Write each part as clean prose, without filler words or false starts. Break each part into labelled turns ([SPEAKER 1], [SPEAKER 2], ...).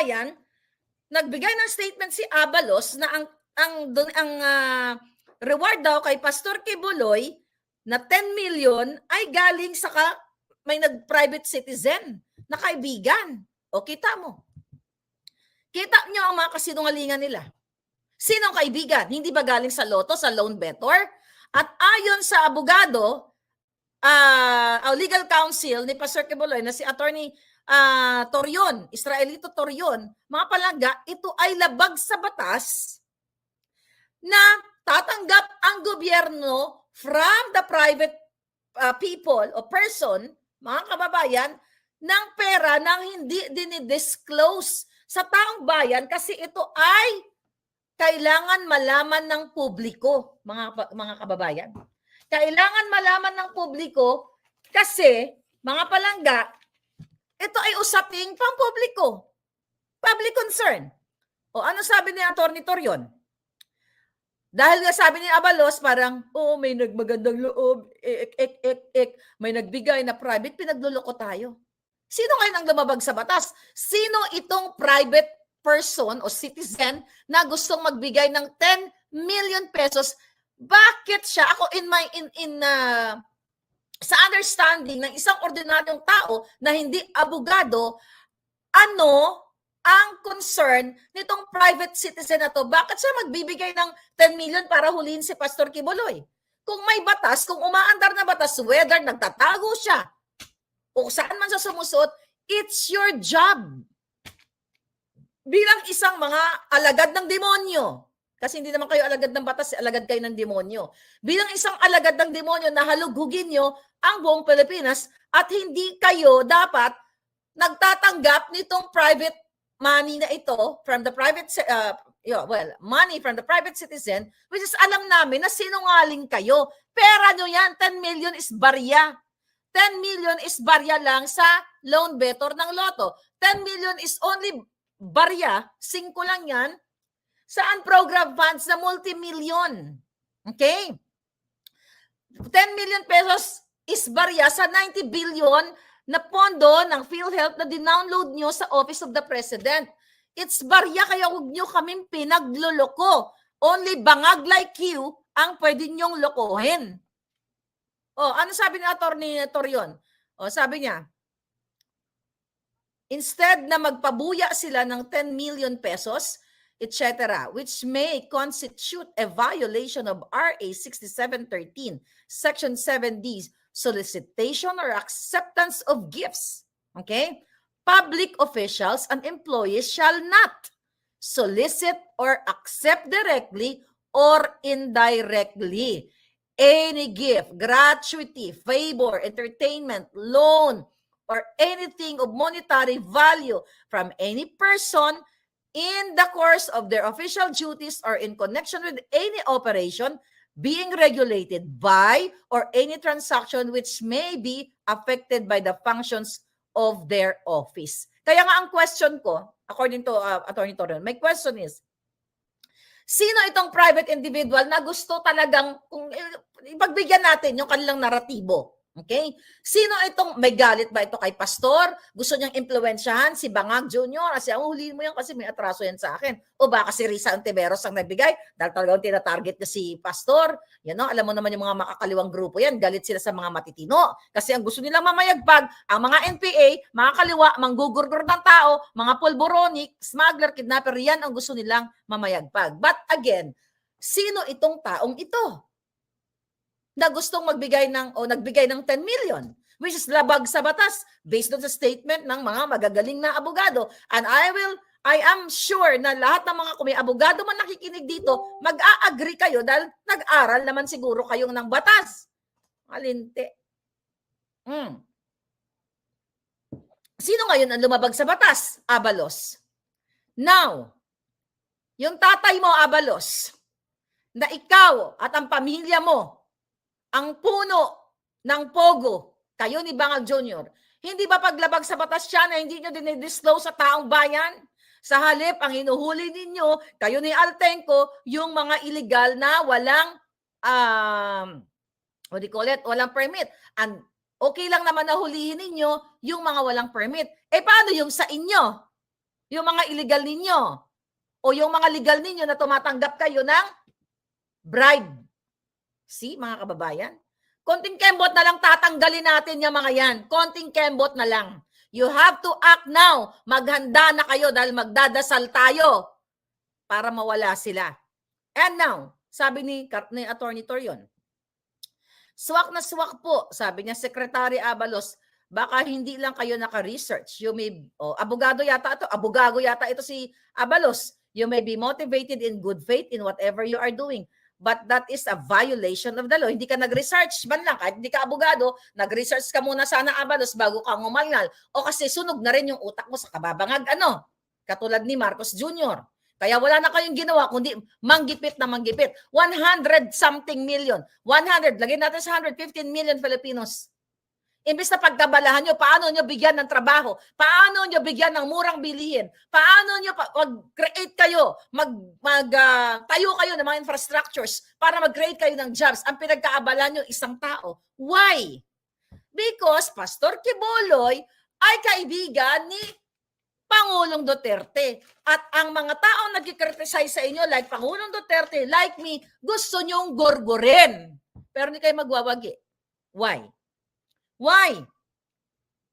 [SPEAKER 1] kababayan, nagbigay ng statement si Abalos na ang reward daw kay Pastor Kibuloy na 10 million ay galing sa may nag-private citizen na kaibigan. O kita mo. Kita nyo ang mga kasinungalingan nila. Sinong kaibigan? Hindi ba galing sa loto, sa loan better? At ayon sa abogado, legal counsel ni Pastor Kibuloy na si Attorney Torion, Israelito Torion, mga palangga, ito ay labag sa batas na tatanggap ang gobyerno from the private people o person, mga kababayan, ng pera nang hindi dinidisclose sa taong bayan kasi ito ay kailangan malaman ng publiko, mga kababayan. Kailangan malaman ng publiko kasi, mga palangga, ito ay usaping pampubliko. Public concern. O ano sabi ni Atty. Torion? Dahil nga sabi ni Abalos, parang, may nagmagandang loob, may nagbigay na private, pinagluloko tayo. Sino ngayon ang lumabag sa batas? Sino itong private person o citizen na gustong magbigay ng 10 million pesos? Bakit siya? Ako sa understanding ng isang ordinaryong tao na hindi abogado, ano ang concern nitong private citizen na to? Bakit siya magbibigay ng 10 million para huliin si Pastor Kibuloy? Kung may batas, kung umaandar na batas, whether nagtatago siya o saan man siya sumusuot, it's your job. Bilang isang mga alagad ng demonyo, kasi hindi naman kayo alagad ng batas, alagad kayo ng demonyo. Bilang isang alagad ng demonyo na halughugin nyo ang buong Pilipinas at hindi kayo dapat nagtatanggap nitong private money na ito from the private money from the private citizen, which is alam namin na sinungaling kayo. Pera nyo yan, 10 million is barya. 10 million is barya lang sa loan better ng loto. 10 million is only barya, 5 lang yan, saan program funds na multi-million. Okay? 10 million pesos is barya sa 90 billion na pondo ng PhilHealth na dinownload nyo sa Office of the President. It's barya, kaya huwag nyo kaming pinagluloko. Only bangag like you ang pwede nyong lokohin. Ano sabi ni Atty. Torion? Sabi niya, instead na magpabuya sila ng 10 million pesos, etc., which may constitute a violation of RA 6713, Section 7D, solicitation or acceptance of gifts. Okay? Public officials and employees shall not solicit or accept directly or indirectly any gift, gratuity, favor, entertainment, loan, or anything of monetary value from any person in the course of their official duties or in connection with any operation being regulated by or any transaction which may be affected by the functions of their office. Kaya nga ang question ko, according to Atty. Torion, my question is, sino itong private individual na gusto talagang ipagbigyan natin yung kanilang naratibo? Okay? Sino itong, may galit ba ito kay Pastor? Gusto niyang impluwensyahan si Bangag Jr. Kasi ang huliin mo yan kasi may atraso yan sa akin. O baka si Risa Antiveros ang nagbigay dahil talagang tinatarget niya si Pastor. Yan, no? Alam mo naman yung mga makakaliwang grupo yan. Galit sila sa mga matitino. Kasi ang gusto nilang mamayagpag, ang mga NPA, mga kaliwa, manggugurgur ng tao, mga pulboronic, smuggler, kidnapper, yan ang gusto nilang mamayagpag. But again, sino itong taong ito na gustong nagbigay ng 10 million, which is labag sa batas based on sa statement ng mga magagaling na abogado. And I am sure na lahat ng mga, kung may abogado man nakikinig dito, mag-a-agree kayo dahil nag-aral naman siguro kayong ng batas. Malinte. Sino ngayon ang lumabag sa batas? Abalos. Now, yung tatay mo, Abalos, na ikaw at ang pamilya mo, ang puno ng Pogo, kayo ni Bangag Jr., hindi ba paglabag sa batas siya na hindi nyo dinidisclose sa taong bayan? Sa halip, ang hinuhuli ninyo, kayo ni Altenco, yung mga illegal na walang, walang permit. And okay lang naman na hulihin ninyo yung mga walang permit. Paano yung sa inyo? Yung mga illegal ninyo o yung mga legal ninyo na tumatanggap kayo ng bribe. See, mga kababayan? Konting kembot na lang tatanggalin natin yung mga yan. Konting kembot na lang. You have to act now. Maghanda na kayo dahil magdadasal tayo para mawala sila. And now, sabi ni Attorney Torion, swak na swak po, sabi niya, Secretary Abalos, baka hindi lang kayo naka-research. You may, abogado yata ito si Abalos. You may be motivated in good faith in whatever you are doing. But that is a violation of the law. Hindi ka nag-research man lang, kahit hindi ka abogado, nag-research ka muna sana, Abalos, bago ka ngumalngal. O kasi sunog na rin yung utak mo sa kababangag, katulad ni Marcos Jr. Kaya wala na kayong ginawa kundi manggipit na manggipit. 100-something million. 100, lagyan natin sa 115 million Filipinos. Imbis na pagkabalahan nyo, paano nyo bigyan ng trabaho? Paano nyo bigyan ng murang bilihin? Paano nyo mag-create kayo, tayo kayo ng mga infrastructures para mag-create kayo ng jobs? Ang pinagkaabalahan nyo, isang tao. Why? Because Pastor Quiboloy ay kaibigan ni Pangulong Duterte. At ang mga taong nagkikriticize sa inyo, like Pangulong Duterte, like me, gusto nyong gorgorin. Pero hindi kayo magwawagi. Why? Why?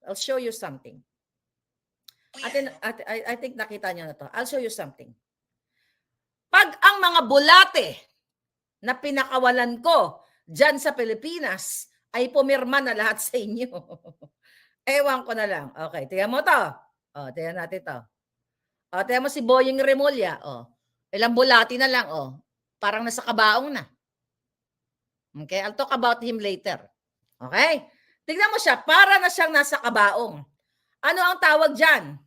[SPEAKER 1] I'll show you something. I think nakita nyo na to. I'll show you something. Pag ang mga bulate na pinakawalan ko dyan sa Pilipinas ay pumirma na lahat sa inyo. Ewan ko na lang. Okay, tingnan mo to. Tingnan natin to. Tingnan mo si Boying Remulla. Ilang bulati na lang. Parang nasa kabaong na. Okay, I'll talk about him later. Okay? Tignan mo siya, para na siyang nasa kabaong. Ano ang tawag dyan?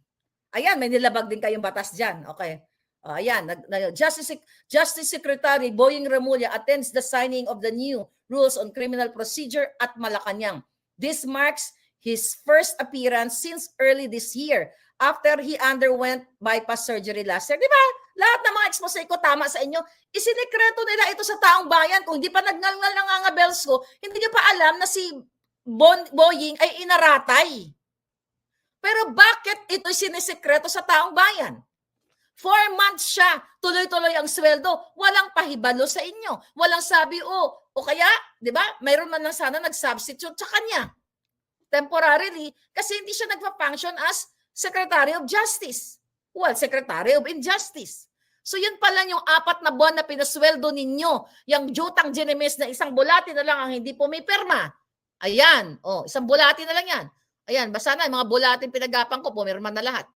[SPEAKER 1] Ayan, may nilabag din kayong batas dyan. Okay. Ayan, Justice Secretary Boying Remulla attends the signing of the new rules on criminal procedure at Malacanang. This marks his first appearance since early this year after he underwent bypass surgery last year. Di ba? Lahat ng mga expose ko tama sa inyo. Isinikreto nila ito sa taong bayan. Kung hindi pa nagngalngal ng nga bells ko, hindi nyo pa alam na si Boying ay inaratay. Pero bakit ito'y sinisekreto sa taong bayan? 4 months siya, tuloy-tuloy ang sweldo, walang pahibalo sa inyo. Walang sabi, o kaya, di ba, mayroon man lang sana nag-substitute sa kanya. Temporarily, kasi hindi siya nagpa-function as Secretary of Justice. Well, Secretary of Injustice. So yun pa lang yung 4 na buwan na pinasweldo ninyo. Yung jutang ginemes na isang bulati na lang ang hindi pumipirma. Ayan, isang bulati na lang yan. Ayan, basta na, yung mga bulating pinagapang ko, pumirma na lahat.